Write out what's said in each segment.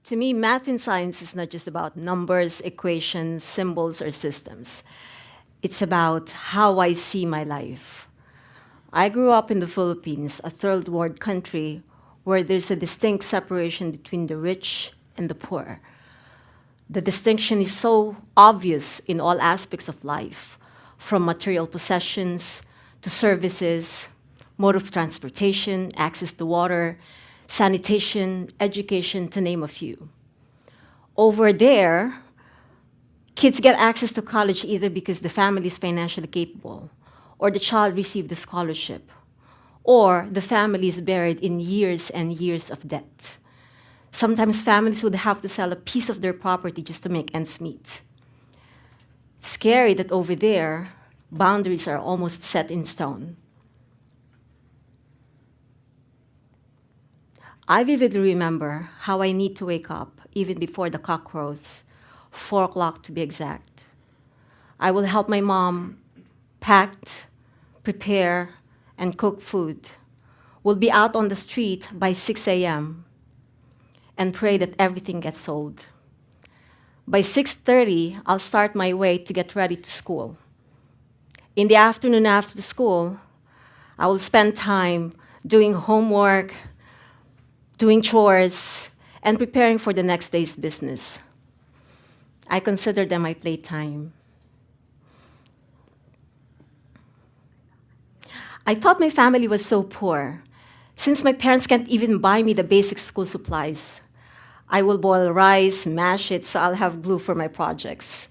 To me, math and science is not just about numbers, equations, symbols, or systems. It's about how I see my life. I grew up in the Philippines, a third world country where there's a distinct separation between the rich and the poor. The distinction is so obvious in all aspects of life, from material possessions to services, mode of transportation, access to water, sanitation, education, to name a few. Over there, kids get access to college either because the family is financially capable, or the child received a scholarship, or the family is buried in years and years of debt. Sometimes families would have to sell a piece of their property just to make ends meet. It's scary that over there, boundaries are almost set in stone. I vividly remember how I need to wake up even before the cock crows, 4 o'clock to be exact. I will help my mom pack, prepare, and cook food. We'll be out on the street by 6 a.m. and pray that everything gets sold. By 6:30, I'll start my way to get ready to school. In the afternoon after school, I will spend time doing homework, doing chores, and preparing for the next day's business. I consider them my playtime. I thought my family was so poor, since my parents can't even buy me the basic school supplies. I will boil rice, mash it, so I'll have glue for my projects.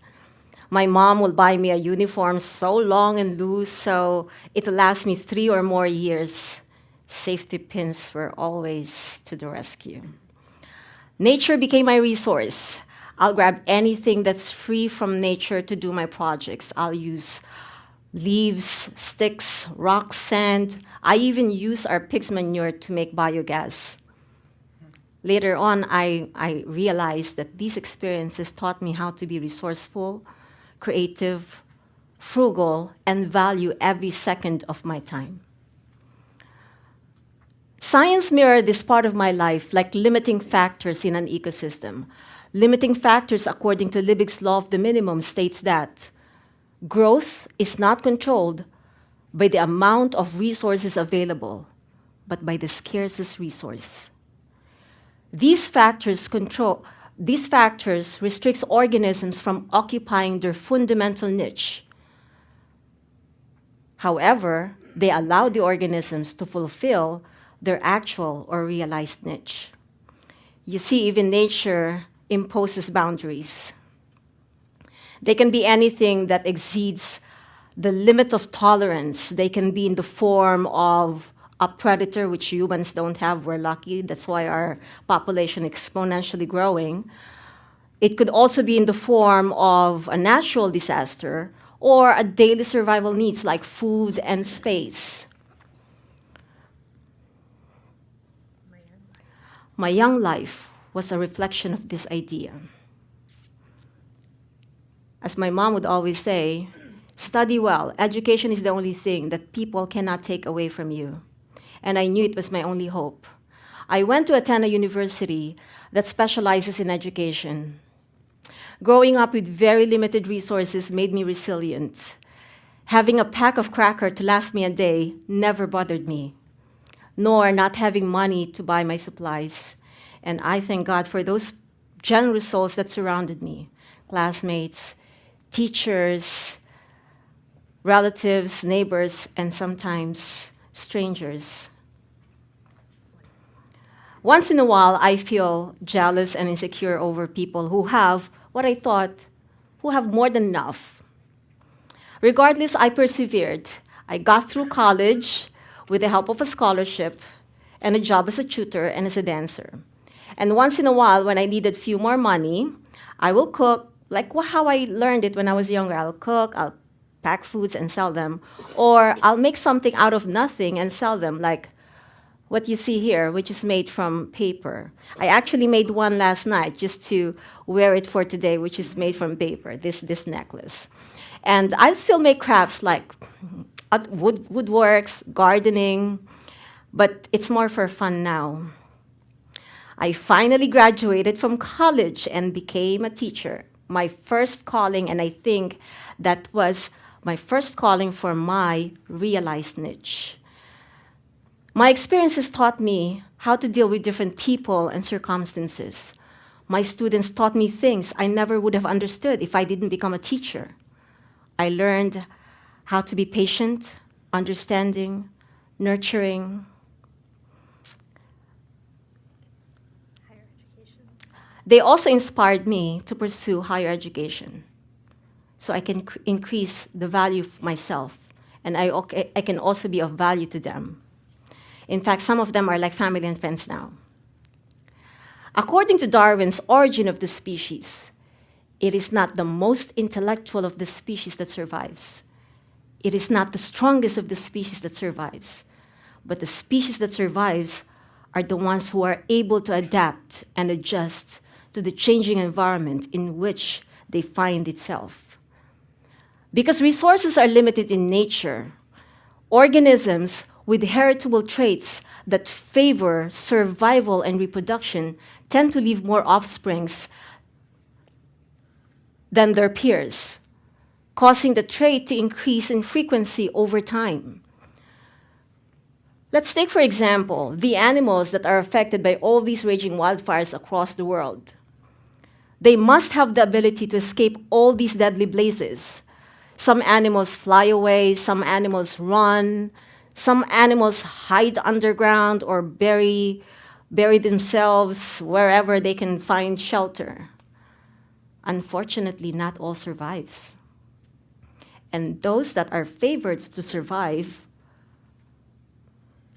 My mom will buy me a uniform so long and loose so it'll last me 3 or more years. Safety pins were always to the rescue. Nature became my resource. I'll grab anything that's free from nature to do my projects. I'll use leaves, sticks, rocks, sand. I even use our pig's manure to make biogas. Later on, I realized that these experiences taught me how to be resourceful, creative, frugal, and value every second of my time. Science mirrored this part of my life like limiting factors in an ecosystem. Limiting factors, according to Liebig's law of the minimum, states that growth is not controlled by the amount of resources available, but by the scarcest resource. These factors restricts organisms from occupying their fundamental niche. However, they allow the organisms to fulfill their actual or realized niche. You see, even nature imposes boundaries. They can be anything that exceeds the limit of tolerance. They can be in the form of a predator, which humans don't have. We're lucky. That's why our population is exponentially growing. It could also be in the form of a natural disaster or a daily survival needs like food and space. My young life was a reflection of this idea. As my mom would always say, study well. Education is the only thing that people cannot take away from you. And I knew it was my only hope. I went to attend a university that specializes in education. Growing up with very limited resources made me resilient. Having a pack of cracker to last me a day never bothered me, nor not having money to buy my supplies. And I thank God for those generous souls that surrounded me, classmates, teachers, relatives, neighbors, and sometimes strangers. Once in a while, I feel jealous and insecure over people who have what I thought, who have more than enough. Regardless, I persevered. I got through college with the help of a scholarship and a job as a tutor and as a dancer. And once in a while, when I needed few more money, I will cook, like how I learned it when I was younger. I'll cook, I'll pack foods and sell them, or I'll make something out of nothing and sell them, like what you see here, which is made from paper. I actually made one last night just to wear it for today, which is made from paper, this necklace. And I still make crafts like woodworks, gardening, but it's more for fun now. I finally graduated from college and became a teacher. My first calling, and I think that was my first calling for my realized niche. My experiences taught me how to deal with different people and circumstances. My students taught me things I never would have understood if I didn't become a teacher. I learned how to be patient, understanding, nurturing. They also inspired me to pursue higher education so I can increase the value of myself, and I can also be of value to them. In fact, some of them are like family and friends now. According to Darwin's Origin of the Species, it is not the most intellectual of the species that survives. It is not the strongest of the species that survives. But the species that survives are the ones who are able to adapt and adjust to the changing environment in which they find itself. Because resources are limited in nature, organisms with heritable traits that favor survival and reproduction tend to leave more offsprings than their peers, causing the trait to increase in frequency over time. Let's take, for example, the animals that are affected by all these raging wildfires across the world. They must have the ability to escape all these deadly blazes. Some animals fly away, some animals run, some animals hide underground or bury themselves wherever they can find shelter. Unfortunately, not all survives. And those that are favored to survive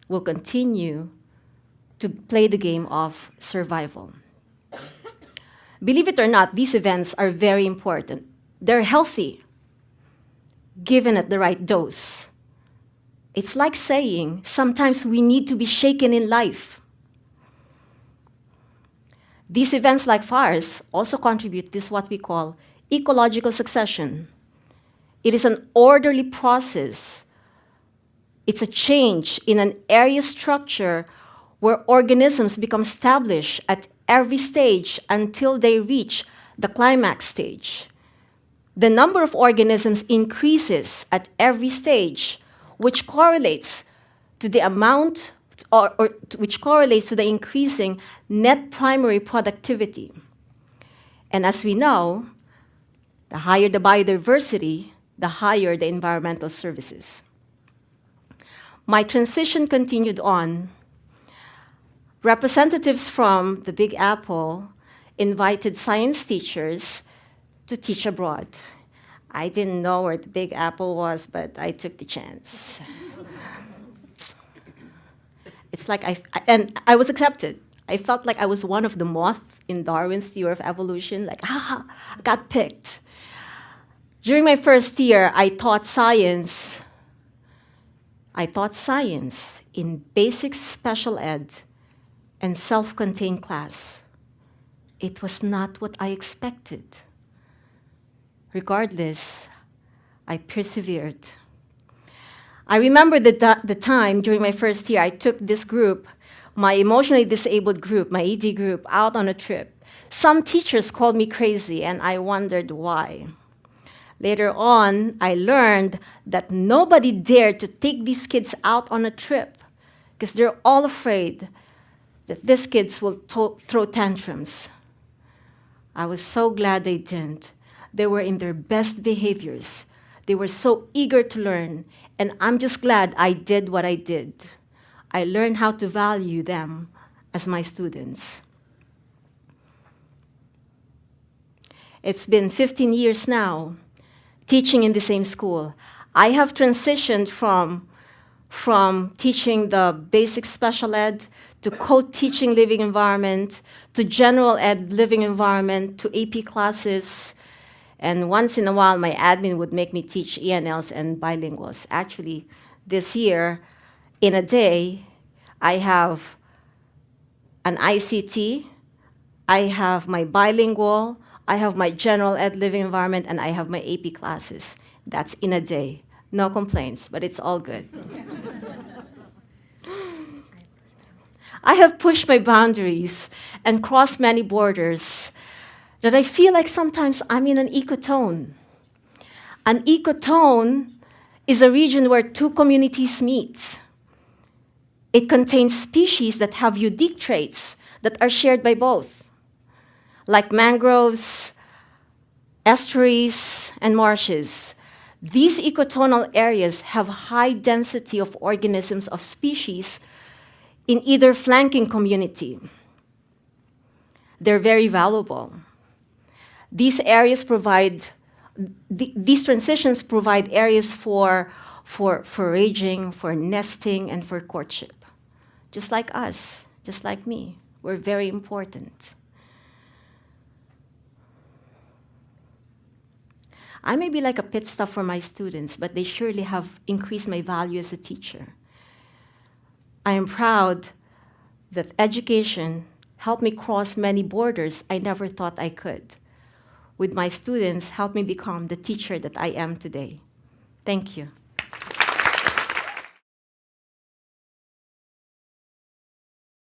will continue to play the game of survival. Believe it or not, these events are very important. They're healthy, given at the right dose. It's like saying, sometimes we need to be shaken in life. These events like fires also contribute to what we call ecological succession. It is an orderly process. It's a change in an area structure where organisms become established at every stage until they reach the climax stage. The number of organisms increases at every stage, which correlates to the amount which correlates to the increasing net primary productivity. And as we know, the higher the biodiversity, the higher the environmental services. My transition continued on. Representatives from the Big Apple invited science teachers to teach abroad. I didn't know where the Big Apple was, but I took the chance. It's like I was accepted. I felt like I was one of the moths in Darwin's theory of evolution, like, I got picked. During my first year, I taught science in basic special ed and self-contained class. It was not what I expected. Regardless, I persevered. I remember the time during my first year, I took this group, my emotionally disabled group, my ED group, out on a trip. Some teachers called me crazy, and I wondered why. Later on, I learned that nobody dared to take these kids out on a trip because they're all afraid that these kids will throw tantrums. I was so glad they didn't. They were in their best behaviors. They were so eager to learn, and I'm just glad I did what I did. I learned how to value them as my students. It's been 15 years now, teaching in the same school. I have transitioned from teaching the basic special ed to co-teaching living environment, to general ed living environment, to AP classes. And once in a while, my admin would make me teach ENLs and bilinguals. Actually, this year, in a day, I have an ICT, I have my bilingual, I have my general ed living environment, and I have my AP classes. That's in a day. No complaints, but it's all good. I have pushed my boundaries and crossed many borders that I feel like sometimes I'm in an ecotone. An ecotone is a region where two communities meet. It contains species that have unique traits that are shared by both, like mangroves, estuaries, and marshes. These ecotonal areas have high density of organisms of species in either flanking community. They're very valuable. These areas provide, these transitions provide areas for foraging, for nesting, and for courtship. Just like us, just like me, we're very important. I may be like a pit stop for my students, but they surely have increased my value as a teacher. I am proud that education helped me cross many borders I never thought I could. With my students, helped me become the teacher that I am today. Thank you.